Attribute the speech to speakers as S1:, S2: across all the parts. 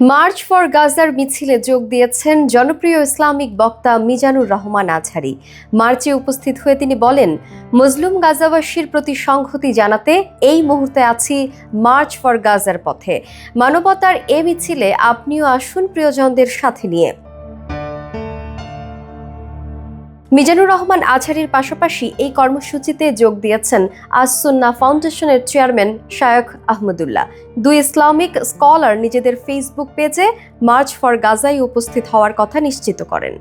S1: March for গাজার মিছিলে যোগ দিয়েছেন জনপ্রিয় ইসলামিক বক্তা মিজানুর রহমান আজহারী। মার্চে উপস্থিত হয়ে তিনি বলেন, মজলুম গাজাবাসীর প্রতি সংহতি জানাতে এই মুহূর্তে আছি মার্চ ফর গাজার পথে। মানবতার এ মিছিলে আপনিও আসুন প্রিয়জনদের সাথে নিয়ে। মিজানুর রহমান আজহারীর পাশাপাশি এই কর্মসূচিতে যোগ দিয়েছেন আস-সুন্নাহ ফাউন্ডেশনের চেয়ারম্যান শায়খ আহমদুল্লাহ। দুই ইসলামিক স্কলার নিজেদের ফেসবুক পেজে মার্চ ফর গাজায় উপস্থিত হওয়ার কথা নিশ্চিত করেন।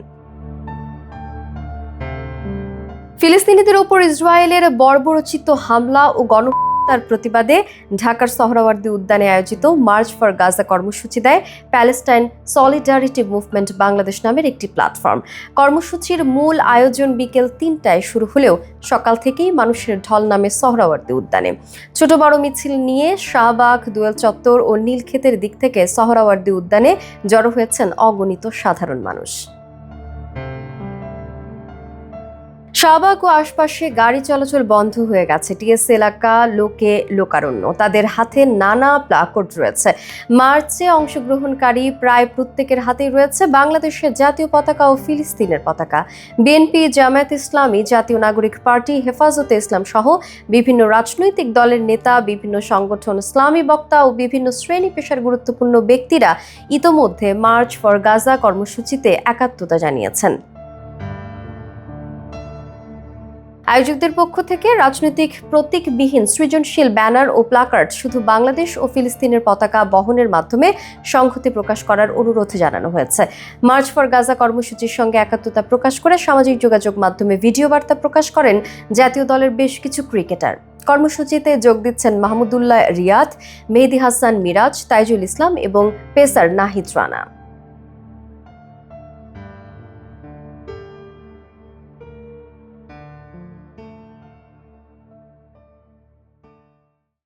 S1: ফিলিস্তিনিদের ওপর ইসরায়েলের বর্বরোচিত হামলা ও গণহত্যার প্রতিবাদে ঢাকার সোহরাওয়ার্দী উদ্যানে আয়োজিত মার্চ ফর গাজা কর্মসূচি দেয় প্যালেস্টাইন সলিডারিটি মুভমেন্ট বাংলাদেশ নামের একটি প্ল্যাটফর্ম। কর্মসূচির মূল আয়োজন বিকেল ৩টায় শুরু হলেও সকাল থেকেই মানুষের ঢল নামে সোহরাওয়ার্দী উদ্যানে। ছোট বড় মিছিল নিয়ে শাহবাগ, দোয়েল চত্বর ও নীলক্ষেতের দিক থেকে সোহরাওয়ার্দী উদ্যানে জড়ো হয়েছেন অগণিত সাধারণ মানুষ। শাহবাগ ও আশপাশে গাড়ি চলাচল বন্ধ হয়ে গেছে। টিএসসি এলাকা লোকারণ্য, তাদের হাতে নানা প্লাকার্ড রয়েছে। মার্চে অংশগ্রহণকারী প্রায় প্রত্যেকের হাতেই রয়েছে বাংলাদেশের জাতীয় পতাকা ও ফিলিস্তিনের পতাকা। বিএনপি, জামায়াত ইসলামী, জাতীয় নাগরিক পার্টি, হেফাজতে ইসলাম সহ বিভিন্ন রাজনৈতিক দলের নেতা, বিভিন্ন সংগঠন, ইসলামী বক্তা ও বিভিন্ন শ্রেণী পেশার গুরুত্বপূর্ণ ব্যক্তিরা ইতোমধ্যে মার্চ ফর গাজা কর্মসূচিতে একাত্মতা জানিয়েছেন। আয়োজকদের পক্ষ থেকে রাজনৈতিক প্রতীকবিহীন সৃজনশীল ব্যানার ও প্লাকার্ড শুধু বাংলাদেশ ও ফিলিস্তিনের পতাকা বহনের মাধ্যমে সংহতি প্রকাশ করার অনুরোধ জানানো হয়েছে। মার্চ ফর গাজা কর্মসূচির সঙ্গে একাত্মতা প্রকাশ করে সামাজিক যোগাযোগ মাধ্যমে ভিডিও বার্তা প্রকাশ করেন জাতীয় দলের বেশ কিছু ক্রিকেটার। কর্মসূচিতে যোগ দিচ্ছেন মাহমুদুল্লাহ রিয়াদ, মেহেদী হাসান মিরাজ, তাইজুল ইসলাম এবং পেসার নাহিদ রানা।